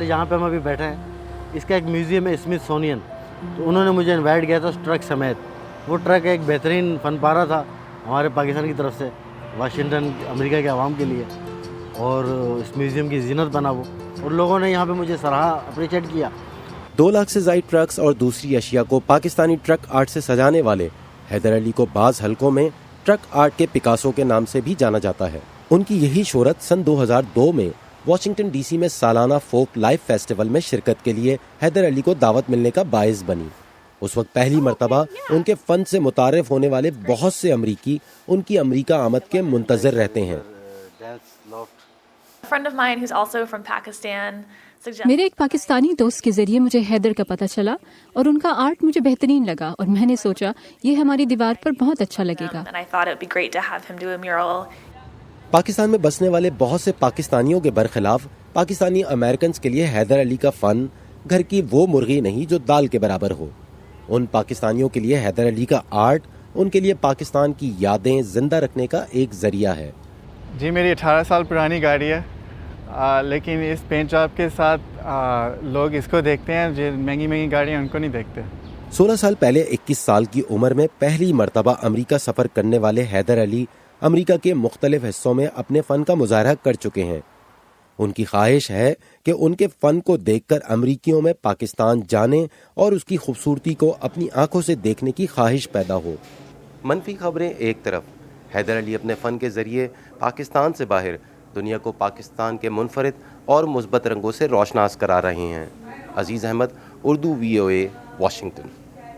खैर यहाँ पे हम अभी बैठे हैं, इसका एक म्यूज़ियम है स्मिथसोनियन, तो उन्होंने मुझे इनवाइट किया था उस ट्रक समेत। वो ट्रक एक बेहतरीन फन पारा था हमारे पाकिस्तान की तरफ से वाशिंगटन अमेरिका के आवाम के लिए, और इस म्यूज़ियम की जीनत बना वो, और लोगों ने यहाँ पे मुझे सराहा, अप्रिशिएट किया। 2 लाख से ज़ायद ट्रक्स और दूसरी अशिया को पाकिस्तानी ट्रक आर्ट से सजाने वाले हैदर अली को बाज़ हलकों में ट्रक आर्ट के पिकासो के नाम से भी जाना जाता है। उनकी यही शोहरत सन 2002 में वाशिंगटन डीसी में सालाना फोक लाइफ फेस्टिवल में शिरकत के लिए हैदर अली को दावत मिलने का बाइस बनी। उस वक्त पहली मर्तबा उनके फन से मुतारिफ होने वाले बहुत से अमरीकी उनकी अमरीका आमद के मुंतज़िर रहते हैं। मेरे एक पाकिस्तानी दोस्त के जरिए मुझे हैदर का पता चला और उनका आर्ट मुझे बेहतरीन लगा, और मैंने सोचा ये हमारी दीवार पर बहुत अच्छा लगेगा। पाकिस्तान में बसने वाले बहुत से पाकिस्तानियों के बरखिलाफ पाकिस्तानी अमेरिकन के लिए हैदर अली का फन घर की वो मुर्गी नहीं जो दाल के बराबर हो। उन पाकिस्तानियों के लिए हैदर अली का आर्ट उनके लिए पाकिस्तान की यादें जिंदा रखने का एक जरिया है। जी, मेरी 18 साल पुरानी गाड़ी है, लेकिन इस पेंट जॉब के साथ लोग इसको देखते हैं, जो महंगी महंगी गाड़ियाँ उनको नहीं देखते। 16 साल पहले 21 साल की उम्र में पहली मर्तबा अमरीका सफ़र करने वाले हैदर अली अमरीका के मुख्तलिफ हिस्सों में अपने फ़न का मुजाहरा कर चुके हैं। उनकी ख्वाहिश है कि उनके फ़न को देखकर अमरीकियों में पाकिस्तान जाने और उसकी खूबसूरती को अपनी आंखों से देखने की ख्वाहिश पैदा हो। मनफी खबरें एक तरफ, हैदर अली अपने फ़न के ज़रिए पाकिस्तान से बाहर दुनिया को पाकिस्तान के मुनफरिद और मुस्बत रंगों से रोशनास करा रहे हैं। अजीज़ अहमद, उर्दू VOA, वाशिंगटन।